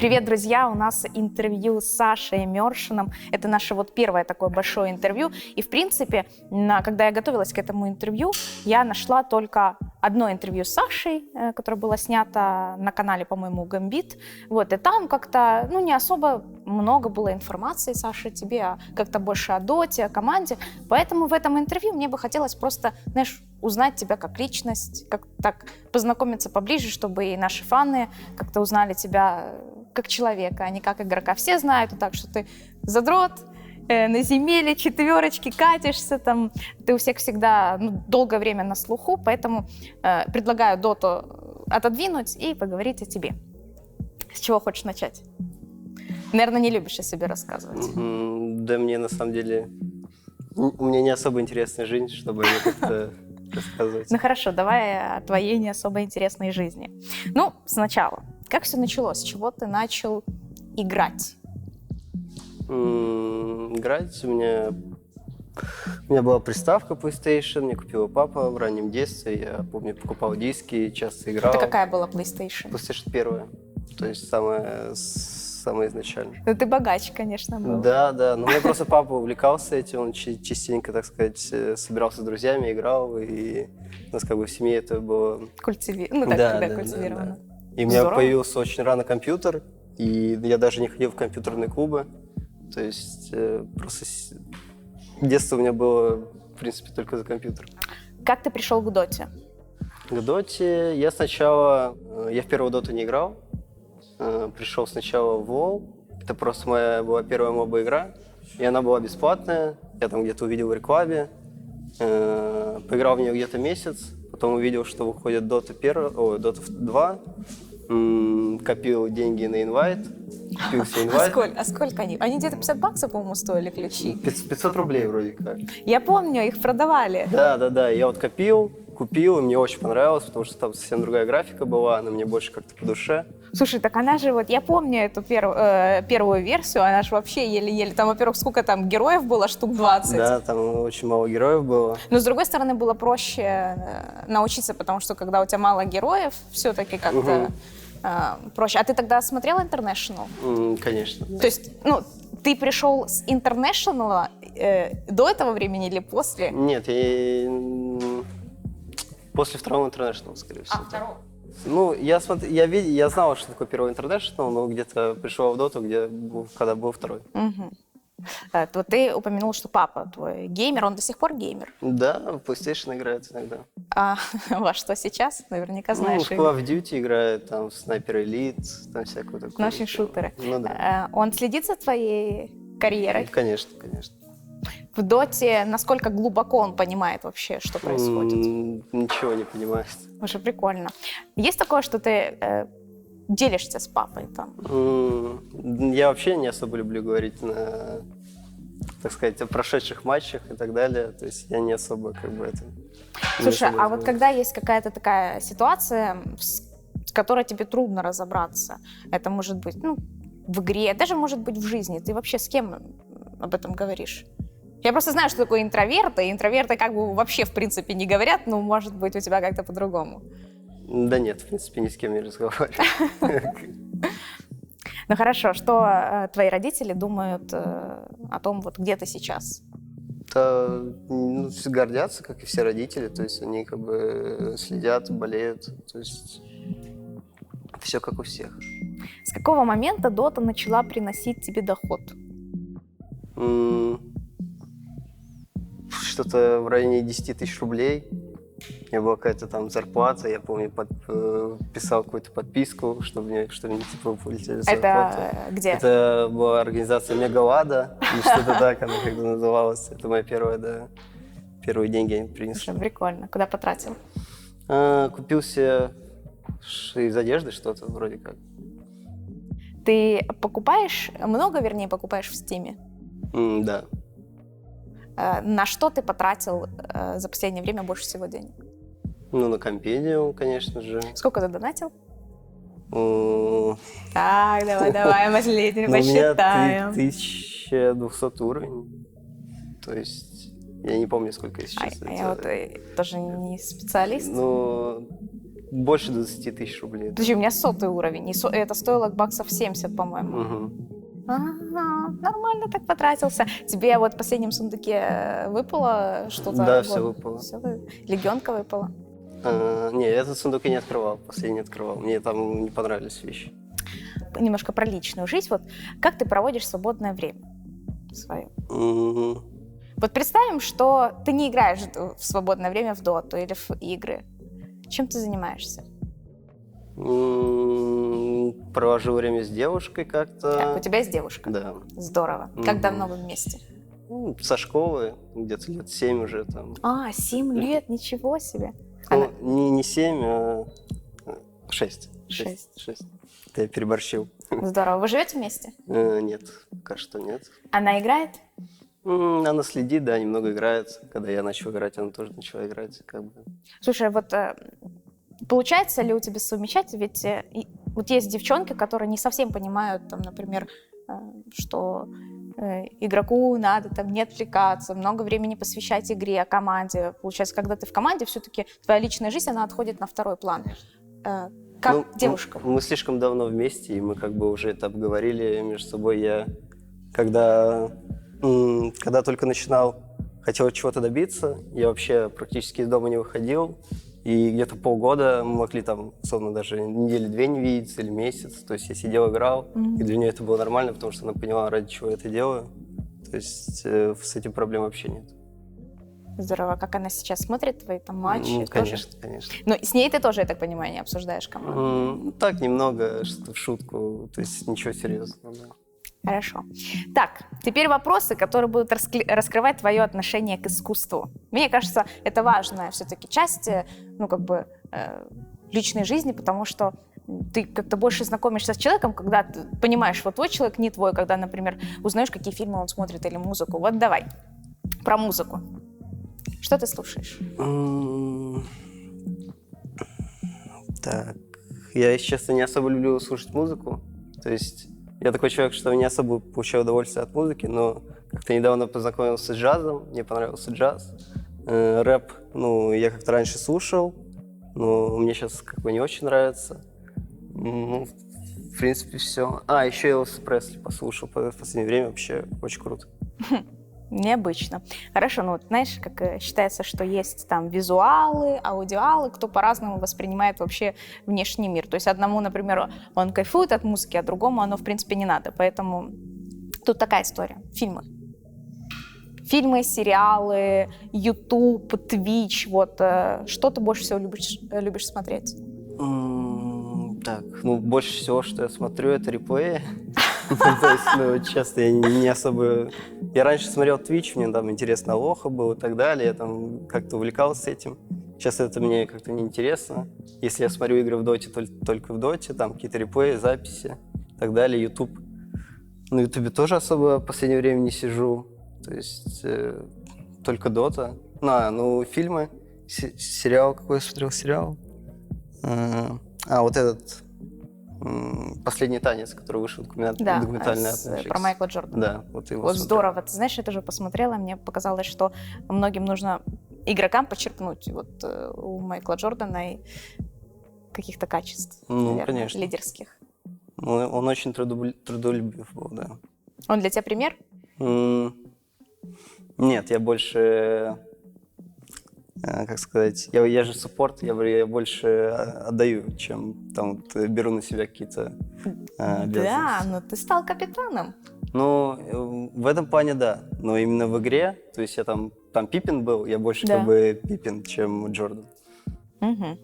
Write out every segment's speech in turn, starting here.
Привет, друзья! У нас интервью с Сашей Мёршиным. Это наше первое такое большое интервью. И, в принципе, когда я готовилась к этому интервью, я нашла только одно интервью с Сашей, которое было снято на канале, по-моему, Гамбит. И там как-то, не особо много было информации, Саша, тебе, как-то больше о доте, о команде. Поэтому в этом интервью мне бы хотелось просто, узнать тебя как личность, как так познакомиться поближе, чтобы и наши фаны как-то узнали тебя как человека, а не как игрока. Все знают так, что ты задрот, на земле, четверочки катишься, ты у всех всегда долгое время на слуху, поэтому предлагаю доту отодвинуть и поговорить о тебе. С чего хочешь начать? Наверное, не любишь о себе рассказывать. Да мне на самом деле, у меня не особо интересная жизнь, чтобы ее как-то рассказывать. Хорошо, давай о твоей не особо интересной жизни. Сначала, как все началось? С чего ты начал играть? Играть у меня была приставка PlayStation, мне купила папа в раннем детстве. Я помню, покупал диски, часто играл. Это какая была PlayStation? PlayStation 1, то есть самая изначальная. Ты богач, конечно, был. Да. Но у меня просто папа увлекался этим, он частенько, так сказать, собирался с друзьями, играл, и у нас в семье это было... Культивировано. Да. И у меня появился очень рано компьютер, и я даже не ходил в компьютерные клубы. То есть просто детство у меня было, в принципе, только за компьютером. Как ты пришел к доте? К доте я в первую доту не играл. Пришел сначала в WoW. Это просто моя была первая моба-игра. И она была бесплатная. Я там где-то увидел в рекламе. Поиграл в нее где-то месяц. Потом увидел, что выходит Dota 2. Копил деньги на инвайт. Купил себе инвайт. А сколько они? Они где-то $50, по-моему, стоили ключи. 500 рублей вроде как. Я помню, их продавали. Да. Я купил, и мне очень понравилось, потому что там совсем другая графика была, она мне больше как-то по душе. Слушай, так она же, я помню эту первую версию, она же вообще еле-еле, там, во-первых, сколько там героев было, штук 20. Да, там очень мало героев было. Но, с другой стороны, было проще научиться, потому что, когда у тебя мало героев, все-таки как-то проще. А ты тогда смотрел International? Конечно. То есть, ты пришел с International до этого времени или после? Нет, после второго International, скорее всего. Второго? Я знал, что такое первый International, но где-то пришел в доту, когда был второй. Угу. Ты упомянул, что папа твой геймер, он до сих пор геймер? Да, в PlayStation играет иногда. А во что сейчас? Наверняка знаешь. В Call of Duty играет, там, в Sniper Elite, там всякую такую. Очень шутеры. Да. Он следит за твоей карьерой? Конечно. В доте насколько глубоко он понимает вообще, что происходит? Ничего не понимает. Уже прикольно. Есть такое, что ты делишься с папой там? Я вообще не особо люблю говорить так сказать, о прошедших матчах и так далее. То есть я не особо это... Слушай, а когда есть какая-то такая ситуация, с которой тебе трудно разобраться, это может быть, в игре, даже может быть в жизни, ты вообще с кем об этом говоришь? Я просто знаю, что такое интроверты, и интроверты вообще в принципе не говорят, но может быть у тебя как-то по-другому. Да нет, в принципе, ни с кем не разговариваю. Хорошо, что твои родители думают о том, где ты сейчас? Да, гордятся, как и все родители, то есть они следят, болеют, то есть все как у всех. С какого момента Дота начала приносить тебе доход? Что-то в районе 10 тысяч рублей. У меня была какая-то там зарплата, я помню, писал какую-то подписку, чтобы мне полетели зарплаты. Это где? Это была организация Мегалада, или что-то так она когда называлась. Это мои первые деньги они принесли. Прикольно. Куда потратил? Купил себе из одежды что-то вроде как. Ты покупаешь в Стиме? Да. На что ты потратил за последнее время больше всего денег? На компедию, конечно же. Сколько ты донатил? Так, давай, последний посчитаем. У меня 1200 уровень. То есть, я не помню, сколько я сейчас. Я тоже не специалист. больше 20 тысяч рублей. Подожди, у меня 100-й уровень, и это стоило баксов 70, по-моему. Мгм. Ага, нормально так потратился. Тебе вот в последнем сундуке выпало что-то? Да, все выпало. Легенка выпала. Не, этот сундук я не открывал, последний не открывал. Мне там не понравились вещи. Немножко про личную жизнь. Вот как ты проводишь свободное время свое? Мгм. Вот представим, что ты не играешь в свободное время в доту или в игры. Чем ты занимаешься? Провожу время с девушкой как-то. Так, у тебя есть девушка? Да. Здорово. Как давно вы вместе? Со школы, где-то лет 7 уже там. 7 лет, ничего себе. Ну, не 7, а 6. Шесть. 6. Это я переборщил. Здорово. Вы живете вместе? Нет, пока что нет. Она играет? Она следит, да, немного играет. Когда я начал играть, она тоже начала играть. Как бы. Слушай, вот получается ли у тебя совмещать? Ведь вот есть девчонки, которые не совсем понимают, там, например, что игроку надо там не отвлекаться, много времени посвящать игре, команде. Получается, когда ты в команде, все-таки твоя личная жизнь, она отходит на второй план. Как девушка? Мы слишком давно вместе, и мы как бы уже это обговорили между собой. Я когда только начинал, хотел чего-то добиться, я вообще практически из дома не выходил. И где-то полгода мы могли там, условно, даже недели 2 не видеться или месяц. То есть я сидел, играл, и для нее это было нормально, потому что она поняла, ради чего я это делаю. То есть с этим проблем вообще нет. Здорово. Как она сейчас смотрит твои там матчи? Конечно, конечно. Но с ней ты тоже, я так понимаю, не обсуждаешь команду? Так, немного, в шутку, то есть ничего серьезного. Да. Хорошо. Так, теперь вопросы, которые будут раскрывать твое отношение к искусству. Мне кажется, это важная все-таки часть, личной жизни, потому что ты как-то больше знакомишься с человеком, когда ты понимаешь, вот твой человек не твой, когда, например, узнаешь, какие фильмы он смотрит или музыку. Вот давай, про музыку. Что ты слушаешь? Так, я, если честно, не особо люблю слушать музыку, то есть я такой человек, что не особо получаю удовольствие от музыки, но как-то недавно познакомился с джазом, мне понравился джаз. Рэп, я как-то раньше слушал, но мне сейчас как бы не очень нравится. В принципе, все. Еще Элвиса Пресли послушал в последнее время, вообще очень круто. Необычно. Хорошо, знаешь, как считается, что есть там визуалы, аудиалы, кто по-разному воспринимает вообще внешний мир. То есть одному, например, он кайфует от музыки, а другому оно, в принципе, не надо. Поэтому тут такая история. Фильмы, сериалы, YouTube, Twitch, что ты больше всего любишь смотреть? Так, больше всего, что я смотрю, это реплеи. То есть, честно, я не особо... Я раньше смотрел Twitch, мне там интересно Лоха был и так далее, я там как-то увлекался этим. Сейчас это мне как-то неинтересно. Если я смотрю игры в Доте, только в Доте, там какие-то реплеи, записи и так далее, YouTube. На Ютубе тоже особо в последнее время не сижу, то есть только Дота. Фильмы, сериал, какой я смотрел сериал? Вот этот... «Последний танец», который вышел документальный от Netflix. Про Майкла Джордана. Да, вот его Вот здорово. Ты знаешь, я тоже посмотрела, мне показалось, что многим нужно игрокам почерпнуть у Майкла Джордана и каких-то качеств, наверное, конечно. лидерских. Он очень трудолюбив был, да. Он для тебя пример? Нет, я больше... Как сказать, я же суппорт, я больше отдаю, чем там беру на себя какие-то обязанности. Да, но ты стал капитаном. В этом плане да, но именно в игре, то есть я там Пиппин был, я больше как бы Пиппин, чем Джордан. Угу.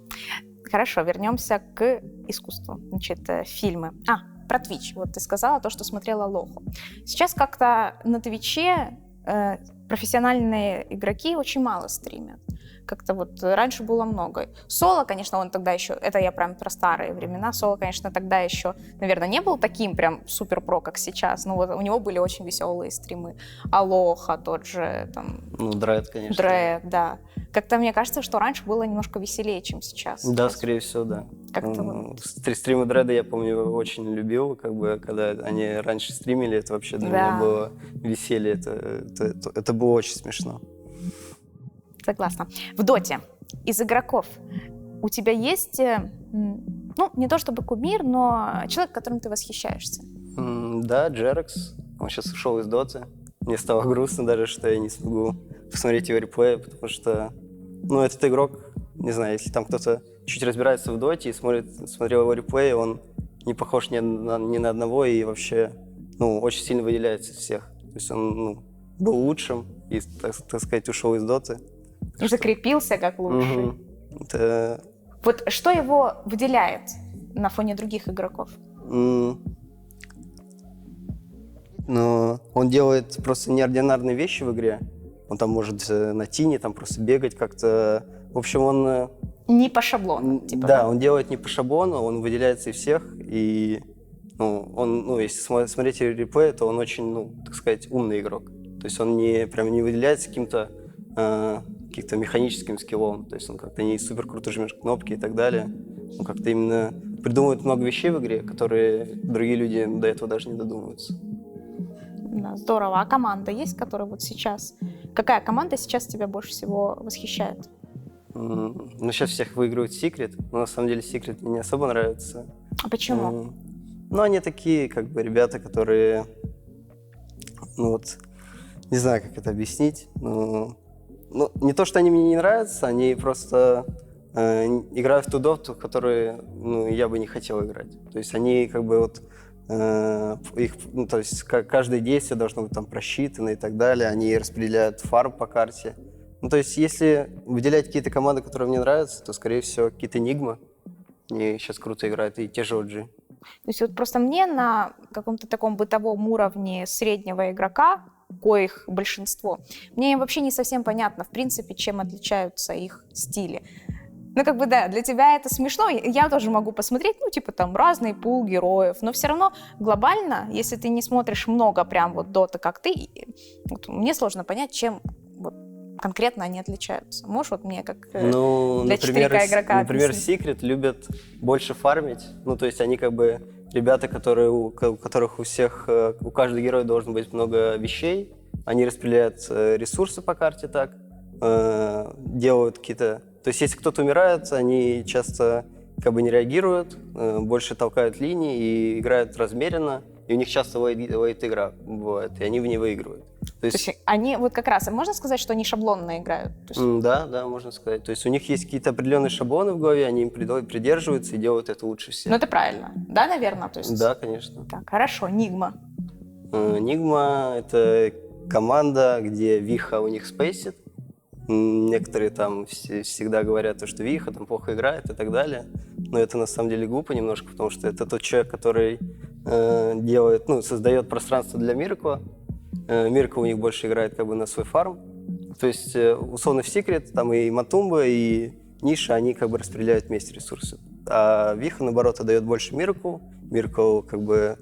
Хорошо, вернемся к искусству. Значит, фильмы. Про Twitch. Вот ты сказала то, что смотрела Лоху. Сейчас как-то на Твиче профессиональные игроки очень мало стримят. Как-то раньше было много. Соло, конечно, он тогда еще, это я прям про старые времена, Соло, конечно, тогда еще, наверное, не был таким прям супер-про, как сейчас, но у него были очень веселые стримы. Алоха тот же, там... Дред, конечно. Дред, да. Как-то мне кажется, что раньше было немножко веселее, чем сейчас. Да, скорее всего, да. Как-то стримы Дреда я помню, очень любил, когда они раньше стримили, это вообще для меня было веселье, это было очень смешно. Согласна. В Доте из игроков у тебя есть, ну, не то чтобы кумир, но человек, которым ты восхищаешься? Да, Джерекс. Он сейчас ушел из доты. Мне стало грустно даже, что я не смогу посмотреть его реплей, потому что, ну, этот игрок, не знаю, если там кто-то чуть разбирается в доте и смотрел его реплей, он не похож ни на одного и вообще, ну, очень сильно выделяется из всех. То есть он, ну, был лучшим и, так сказать, ушел из доты. И закрепился как лучший. Это... Вот что его выделяет на фоне других игроков? Но он делает просто неординарные вещи в игре. Он там может на тине там просто бегать как-то. В общем, он... Не по шаблону, типа. Да, он делает не по шаблону, он выделяется из всех. И, ну, он, ну, если смотреть реплей, то он очень, ну, так сказать, умный игрок. То есть он прям не выделяется каким-то механическим скиллом. То есть он как-то не супер круто жмет кнопки и так далее. Он как-то именно придумывает много вещей в игре, которые другие люди до этого даже не додумываются. Да, здорово. А команда есть, которая вот сейчас... Какая команда сейчас тебя больше всего восхищает? Ну, сейчас всех выигрывает Secret, но на самом деле Secret мне не особо нравится. А почему? Ну, они такие, как бы, ребята, которые... Ну, вот... Не знаю, как это объяснить. Ну, не то, что они мне не нравятся, они просто играют в ту доту, в которую, ну, я бы не хотел играть. То есть они, как бы, вот... их, ну, то есть каждое действие должно быть там просчитано и так далее. Они распределяют фарм по карте. Ну, то есть если выделять какие-то команды, которые мне нравятся, то, скорее всего, какие-то Enigma. Они сейчас круто играют, и те же OG. То есть вот просто мне на каком-то таком бытовом уровне среднего игрока, коих большинство, мне вообще не совсем понятно, в принципе, чем отличаются их стили. Ну, как бы, да, для тебя это смешно, я тоже могу посмотреть, ну, типа, там, разный пул героев, но все равно глобально, если ты не смотришь много прям вот доты, как ты, вот, мне сложно понять, чем вот конкретно они отличаются. Можешь вот мне, как ну, для 4К игрока например, объяснить? Secret любят больше фармить, ну, то есть они, как бы, ребята, у которых у каждого героя должно быть много вещей, они распределяют ресурсы по карте так, делают какие-то... То есть если кто-то умирает, они часто как бы не реагируют, больше толкают линии и играют размеренно, и у них часто лейт игра бывает, и они в ней выигрывают. То есть они вот как раз, можно сказать, что они шаблонно играют? То есть... Да, можно сказать. То есть у них есть какие-то определенные шаблоны в голове, они им придерживаются и делают это лучше всех. Ну это правильно, да, наверное? То есть... Да, конечно. Так, хорошо, Нигма. Нигма — это команда, где Виха у них спейсит. Некоторые там всегда говорят, что Виха там плохо играет и так далее. Но это на самом деле глупо немножко, потому что это тот человек, который создает пространство для Миракла. Миракл у них больше играет как бы на свой фарм. То есть, условно, в Secret там и Матумба, и Ниша, они как бы распределяют вместе ресурсы. А Виха, наоборот, отдает больше Мираклу. Миракл как бы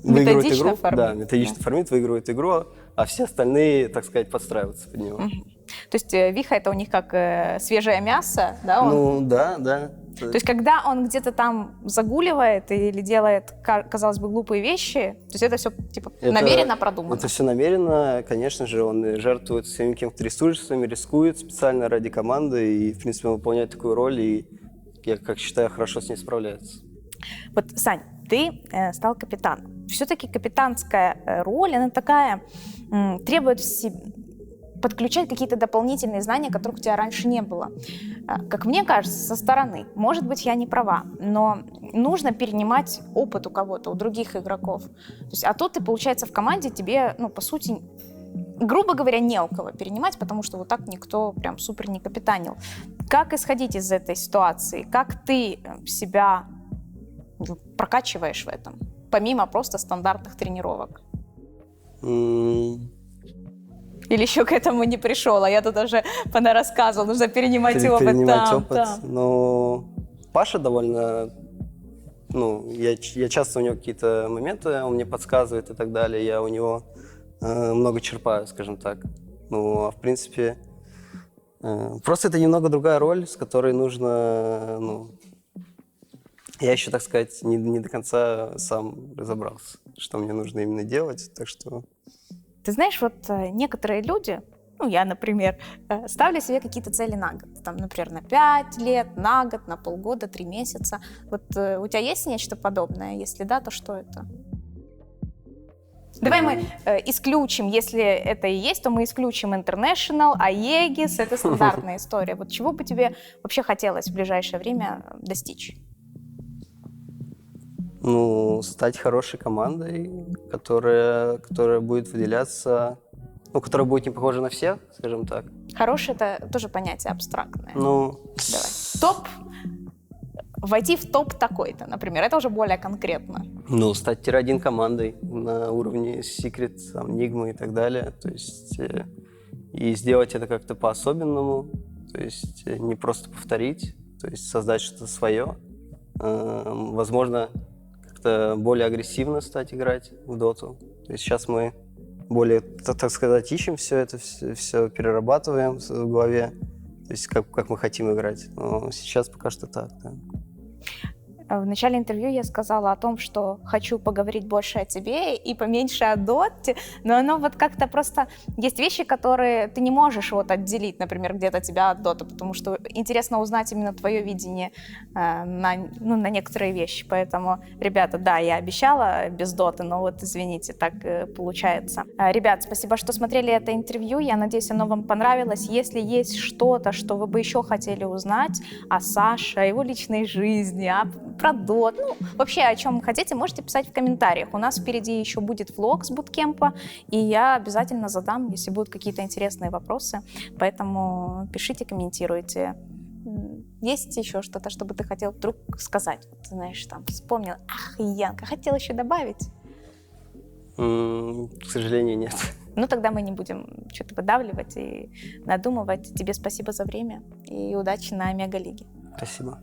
выигрывает игру. Фармит. Да, методично фармит, выигрывает игру, а все остальные, так сказать, подстраиваются под него. То есть Виха — это у них как свежее мясо, да? Ну, да. То есть когда он где-то там загуливает или делает, казалось бы, глупые вещи, то есть это все типа намеренно продумано? Это все намеренно, конечно же, он жертвует своими какими-то ресурсами, рискует специально ради команды, и, в принципе, он выполняет такую роль, и, я как считаю, хорошо с ней справляется. Вот, Сань, ты стал капитаном. Все-таки капитанская роль, она такая, требует подключать какие-то дополнительные знания, которых у тебя раньше не было. Как мне кажется, со стороны, может быть, я не права, но нужно перенимать опыт у кого-то, у других игроков. То есть, а тут ты, получается, в команде тебе, ну, по сути, грубо говоря, не у кого перенимать, потому что вот так никто прям супер не капитанил. Как исходить из этой ситуации? Как ты себя прокачиваешь в этом, помимо просто стандартных тренировок? Или еще к этому не пришел, а я тут уже понарассказывал, нужно перенимать опыт. Там. Но Паша довольно... Ну, я часто у него какие-то моменты, он мне подсказывает и так далее, я у него много черпаю, скажем так. Ну, а в принципе, просто это немного другая роль, с которой нужно... Ну, я еще, так сказать, не до конца сам разобрался, что мне нужно именно делать, так что... Ты знаешь, вот некоторые люди, ну, я, например, ставлю себе какие-то цели на год. Там, например, на 5 лет, на год, на полгода, 3 месяца. Вот у тебя есть нечто подобное? Если да, то что это? Давай мы исключим, если это и есть, то мы исключим International, Aegis, это стандартная история. Вот чего бы тебе вообще хотелось в ближайшее время достичь? Ну, стать хорошей командой, которая будет выделяться, ну, которая будет не похожа на всех, скажем так. Хороший — это тоже понятие абстрактное. Ну, Давай. Топ. Войти в топ такой-то, например. Это уже более конкретно. ну, стать тир-1 командой на уровне Secret, там, Nigma и так далее. То есть и сделать это как-то по-особенному. То есть не просто повторить, то есть создать что-то свое. Возможно, как-то более агрессивно стать играть в доту. То есть сейчас мы более, так сказать, ищем все это, все перерабатываем в голове. То есть как мы хотим играть. Но сейчас пока что так, да. В начале интервью я сказала о том, что хочу поговорить больше о тебе и поменьше о доте, но оно вот как-то просто... Есть вещи, которые ты не можешь вот отделить, например, где-то тебя от дота, потому что интересно узнать именно твое видение на некоторые вещи. Поэтому, ребята, да, я обещала без доты, но вот извините, так получается. Ребят, спасибо, что смотрели это интервью. Я надеюсь, оно вам понравилось. Если есть что-то, что вы бы еще хотели узнать о Саше, о его личной жизни, про дот, ну, вообще о чем хотите, можете писать в комментариях. У нас впереди еще будет влог с буткемпа, и я обязательно задам, если будут какие-то интересные вопросы. Поэтому пишите, комментируйте. Есть еще что-то, что бы ты хотел вдруг сказать? Ты знаешь, там, вспомнил, ах, Янка, хотел еще добавить? К сожалению, нет. Ну, тогда мы не будем что-то выдавливать и надумывать. Тебе спасибо за время и удачи на Мегалиге. Спасибо.